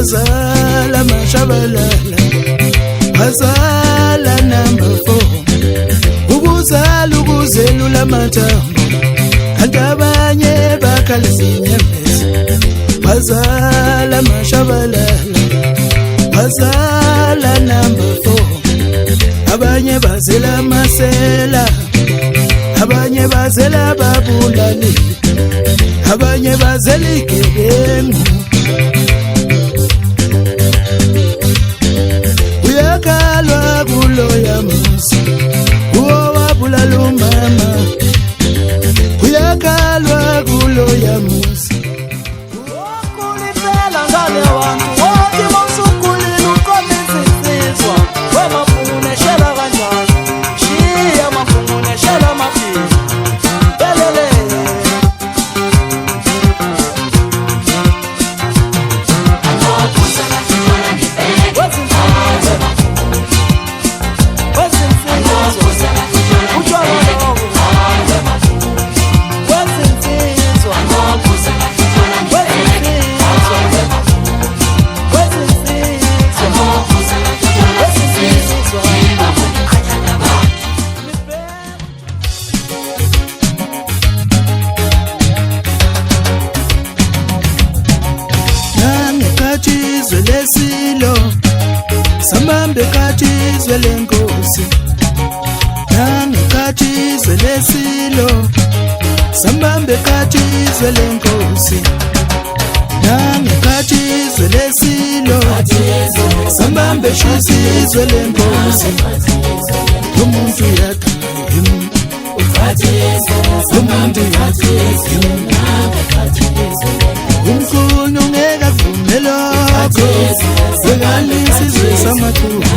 bazala mashabalala, bazala number 4. Ubuzala ukuzelula amathambo, kanti abanye bakhalisa inyembezi. Bazala mashabalala, bazala number 4. Abanye bazela amasela, abanye bazela babulali, abanye bazela igebengu. Uyakalwa kulo yamusi, uwo wabulala umama. Uyakalwa kulo yamusi. Ukulipela ngane wangu, wote masukulini ukomizisizwa. We mafungune shela kanjani, shia mafungune shela mafini. Belele Lesilo sambambe kachizwe lenkosi, nange kachizwe lesilo sambambe kachizwe lenkosi, nange kachizwe lesilo sambambe shizizwe lenkosi. Umuntu yakhayim, umuntu yakhayim, umkhulu ngeka vumelo, wekalisi zwe samathunga.